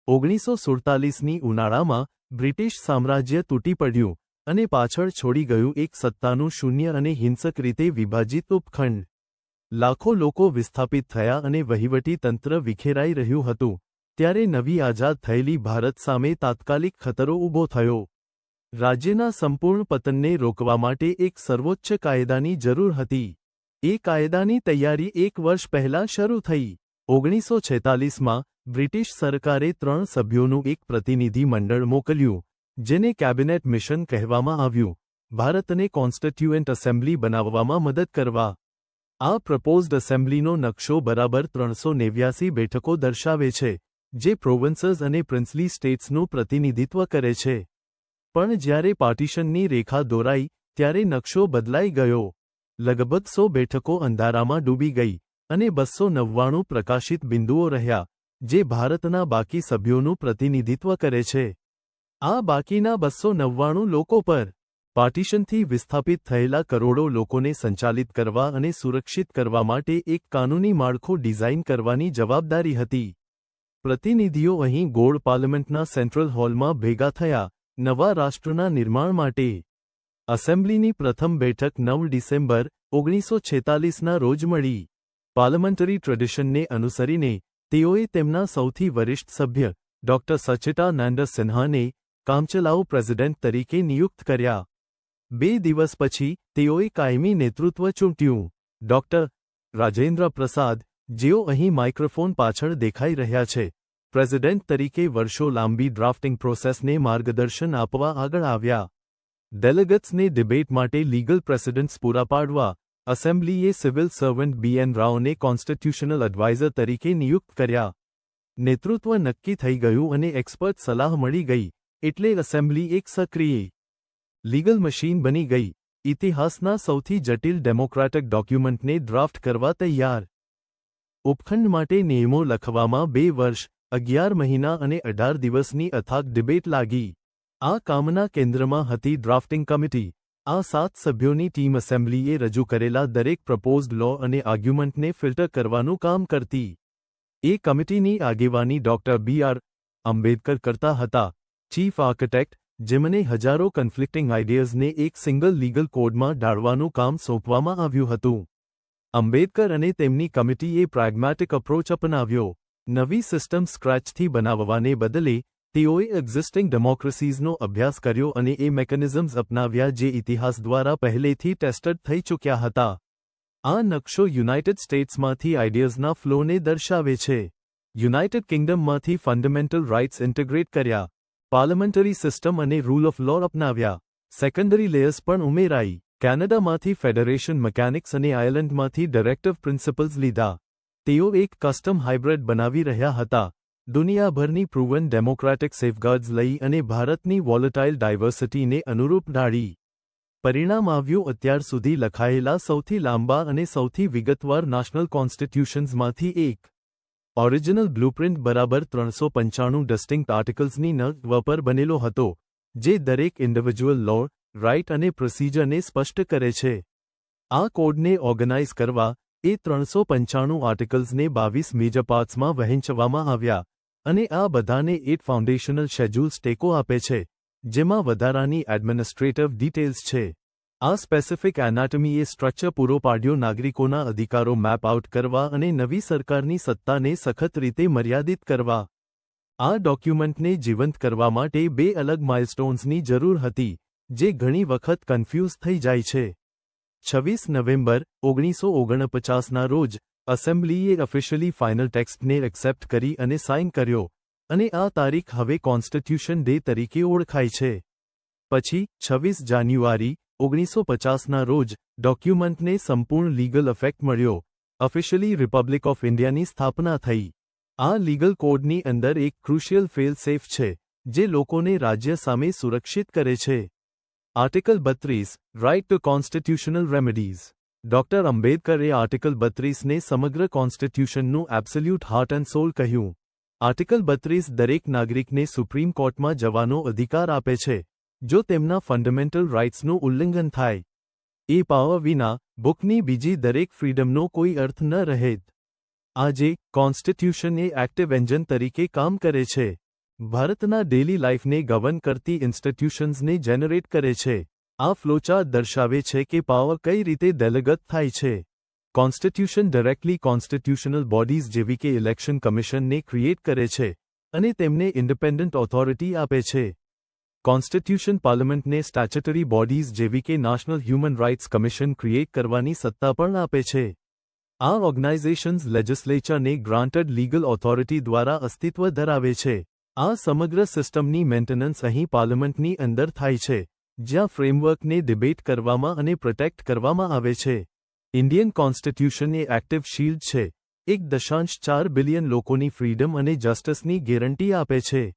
1947ની ઉનાળામાં બ્રિટિશ સામ્રાજ્ય તૂટી પડ્યું અને પાછળ છોડી ગયું એક સત્તાનું શૂન્ય અને હિંસક રીતે વિભાજિત ઉપખંડ. લાખો લોકો વિસ્થાપિત થયા અને વહીવટી તંત્ર વિખેરાઈ રહ્યું હતું. ત્યારે નવી આઝાદ થયેલી ભારત સામે તાત્કાલિક ખતરો ઊભો થયો. રાજ્યના સંપૂર્ણ પતનને રોકવા માટે એક સર્વોચ્ચ કાયદાની જરૂર હતી. એ કાયદાની તૈયારી 1 વર્ષ પહેલાં શરૂ થઈ. 1946માં બ્રિટિશ સરકારે 3 સભ્યોનું એક પ્રતિનિધિ મંડળ મોકલ્યું, જેને કેબિનેટ મિશન કહેવામાં આવ્યું, ભારતને કોન્સ્ટિટ્યુએન્ટ એસેમ્બલી બનાવવામાં મદદ કરવા. આ પ્રપોઝડ એસેમ્બલીનો નકશો બરાબર 389 બેઠકો દર્શાવે છે, જે પ્રોવિન્સીસ અને પ્રિન્સલી સ્ટેટ્સનું પ્રતિનિધિત્વ કરે છે. પણ જ્યારે પાર્ટીશનની રેખા દોરાઈ, ત્યારે નકશો બદલાઈ ગયો. લગભગ 100 બેઠકો અંધારામાં ડૂબી ગઈ, અને 299 પ્રકાશિત બિંદુઓ રહ્યા, જે ભારતના બાકી સભ્યોનું પ્રતિનિધિત્વ કરે છે. આ બાકીના 299 લોકો પર પાર્ટીશનથી વિસ્થાપિત થયેલા કરોડો લોકોને સંચાલિત કરવા અને સુરક્ષિત કરવા માટે એક કાનૂની માળખું ડિઝાઇન કરવાની જવાબદારી હતી. પ્રતિનિધિઓ અહીં ગોળ પાર્લામેન્ટના સેન્ટ્રલ હોલમાં ભેગા થયા, નવા રાષ્ટ્રના નિર્માણ માટે. એસેમ્બલીની પ્રથમ બેઠક 9 ડિસેમ્બર 1946ના રોજ મળી. પાર્લામેન્ટરી ટ્રેડિશનને અનુસરીને તેઓએ તેમના સૌથી વરિષ્ઠ સભ્ય ડોક્ટર સચ્ચિદાનંદ સિન્હાને કામચલાઉ પ્રેસિડેન્ટ તરીકે નિયુક્ત કર્યા. 2 દિવસ પછી તેઓએ કાયમી નેતૃત્વ ચૂંટ્યું. ડોક્ટર રાજેન્દ્ર પ્રસાદ, જેઓ અહીં માઇક્રોફોન પાછળ દેખાઈ રહ્યા છે, પ્રેસિડેન્ટ તરીકે વર્ષો લાંબી ડ્રાફ્ટિંગ પ્રોસેસને માર્ગદર્શન આપવા આગળ આવ્યા. ડેલિગેટ્સને ડિબેટ માટે લીગલ પ્રેસિડન્ટ્સ પૂરા પાડવા એસેમ્બલીએ સિવિલ સર્વન્ટ BN રાવને કોન્સ્ટિટ્યુશનલ એડવાઇઝર તરીકે નિયુક્ત કર્યા. નેતૃત્વ નક્કી થઈ ગયું અને એક્સપર્ટ સલાહ મળી ગઈ, એટલે એસેમ્બલી એક સક્રિય લીગલ મશીન બની ગઈ, ઇતિહાસના સૌથી જટિલ ડેમોક્રેટિક ડોક્યુમેન્ટને ડ્રાફ્ટ કરવા તૈયાર. ઉપખંડ માટે નિયમો લખવામાં 2 વર્ષ, 11 મહિના અને 18 દિવસની અથાગ ડિબેટ લાગી. આ કામના કેન્દ્રમાં હતી ડ્રાફ્ટિંગ કમિટી. આ 7 સભ્યોની ટીમ એસેમ્બલીએ રજૂ કરેલા દરેક પ્રપોઝડ લો અને આર્ગ્યુમેન્ટને ફિલ્ટર કરવાનું કામ કરતી. એ કમિટીની આગેવાની ડોક્ટર BR આંબેડકર કરતા હતા, ચીફ આર્કિટેક્ટ, જેમને હજારો કન્ફ્લિક્ટિંગ આઇડિયાઝને એક સિંગલ લીગલ કોડમાં ઢાળવાનું કામ સોંપવામાં આવ્યું હતું. આંબેડકર અને તેમની કમિટીએ પ્રેગ્મેટિક અપ્રોચ અપનાવ્યો. નવી સિસ્ટમ સ્ક્રેચથી બનાવવાને બદલે તેઓએ એક્ઝિસ્ટિંગ ડેમોક્રેસીઝનો અભ્યાસ કર્યો અને એ મેકેનિઝમ્સ અપનાવ્યા જે ઇતિહાસ દ્વારા પહેલેથી ટેસ્ટેડ થઈ ચૂક્યા હતા. આ નકશો યુનાઇટેડ સ્ટેટ્સમાંથી આઇડિયાઝના ફ્લોને દર્શાવે છે. યુનાઇટેડ કિંગડમમાંથી ફંડામેન્ટલ રાઇટ્સ ઇન્ટિગ્રેટ કર્યા, પાર્લામેન્ટરી સિસ્ટમ અને રૂલ ઓફ લો અપનાવ્યા, સેકન્ડરી લેયર્સ પણ ઉમેરાઈ. કેનેડામાંથી ફેડરેશન મિકેનિક્સ અને આયર્લેન્ડમાંથી ડાયરેક્ટિવ પ્રિન્સિપલ્સ લીધા. તેઓ એક કસ્ટમ હાઇબ્રિડ બનાવી રહ્યા હતા, દુનિયાભરની પ્રૂવન ડેમોક્રેટિક સેફગાર્ડ્સ લઈ અને ભારતની વોલેટાઇલ ડાયવર્સિટીને અનુરૂપ ઢાળી. પરિણામ આવ્યું અત્યાર સુધી લખાયેલા સૌથી લાંબા અને સૌથી વિગતવાર નેશનલ કોન્સ્ટિટ્યુશન્સમાંથી એક. ઓરિજિનલ બ્લુપ્રિન્ટ બરાબર 395 ડિસ્ટિંક્ટ આર્ટિકલ્સની નકલ પર બનેલો હતો, જે દરેક ઇન્ડિવિજ્યુઅલ લો, રાઇટ અને પ્રોસિજરને સ્પષ્ટ કરે છે. આ કોડને ઓર્ગેનાઇઝ કરવા એ 395 આર્ટિકલ્સને 22 મેજર પાર્ટ્સમાં વહેંચવામાં આવ્યા, અને આ બધાને 8 ફાઉન્ડેશનલ શેડ્યુલ્સ ટેકો આપે છે, જેમાં વધારાની એડમિનિસ્ટ્રેટિવ ડિટેલ્સ છે. આ સ્પેસિફિક એનાટમીએ સ્ટ્રક્ચર પૂરો પાડ્યો નાગરિકોના અધિકારો મેપ આઉટ કરવા અને નવી સરકારની સત્તાને સખત રીતે મર્યાદિત કરવા. આ ડોક્યુમેન્ટને જીવંત કરવા માટે 2 અલગ માઇલસ્ટોન્સની જરૂર હતી, જે ઘણી વખત કન્ફ્યુઝ થઈ જાય છે. 26 નવેમ્બર 1949ના રોજ એસેમ્બલીએ ઓફિશિયલી ફાઇનલ ટેક્સ્ટને એક્સેપ્ટ કરી અને સાઇન કર્યો, અને આ તારીખ હવે કોન્સ્ટિટ્યુશન ડે તરીકે ઓળખાય છે. પછી 26 જાન્યુઆરી 1950ના રોજ ડોક્યુમેન્ટને સંપૂર્ણ લીગલ ઇફેક્ટ મળ્યો, ઓફિશિયલી રિપબ્લિક ઓફ ઇન્ડિયાની સ્થાપના થઈ. આ લીગલ કોડની અંદર એક ક્રુશિયલ ફેલ સેફ છે, જે લોકોને રાજ્ય સામે સુરક્ષિત કરે છે. Article 32 right to constitutional remedies. Doctor આંબેડકરે આર્ટિકલ 32ને સમગ્ર કોન્સ્ટિટ્યુશનનું એબ્સોલ્યુટ હાર્ટ એન્ડ સોલ કહ્યું. આર્ટિકલ 32 દરેક નાગરિકને સુપ્રીમ કોર્ટમાં જવાનો અધિકાર આપે છે, જો તેમના ફંડામેન્ટલ રાઇટ્સનું ઉલ્લંઘન થાય. એ પાવર વિના બુકની બીજી દરેક ફ્રીડમનો કોઈ અર્થ ન રહેત. આજે કોન્સ્ટિટ્યુશન એ એક્ટિવ એન્જિન તરીકે કામ કરે છે. ભારતના ડેલી લાઇફને ગવર્ન કરતી ઇન્સ્ટિટ્યુશન્સને જેનરેટ કરે છે. આ ફ્લોચાર્ટ દર્શાવે છે કે પાવર કઈ રીતે ડેલિગેટ થાય છે. કોન્સ્ટિટ્યુશન ડાયરેક્ટલી કોન્સ્ટિટ્યુશનલ બોડીઝ જેવી કે ઇલેક્શન કમિશનને ક્રિએટ કરે છે અને તેમને ઇન્ડિપેન્ડન્ટ ઓથોરિટી આપે છે. કોન્સ્ટિટ્યુશન પાર્લામેન્ટને સ્ટેચ્યુટરી બોડીઝ જેવી કે national human rights commission create કરવાની સત્તા પણ આપે છે. આ ઓર્ગેનાઇઝેશન્સ લેજિસ્લેચરને ગ્રાન્ટેડ લીગલ ઓથોરિટી દ્વારા અસ્તિત્વ ધરાવે છે. આ સમગ્ર સિસ્ટમની મેન્ટેનન્સ અહીં પાર્લામેન્ટની અંદર થાય છે, જ્યાં ફ્રેમવર્કને ડિબેટ કરવામાં અને પ્રોટેક્ટ કરવામાં આવે છે. ઇન્ડિયન કોન્સ્ટિટ્યુશન એ એક્ટિવ શિલ્ડ છે. 1.4 બિલિયન લોકોની ફ્રીડમ અને જસ્ટિસની ગેરંટી આપે છે.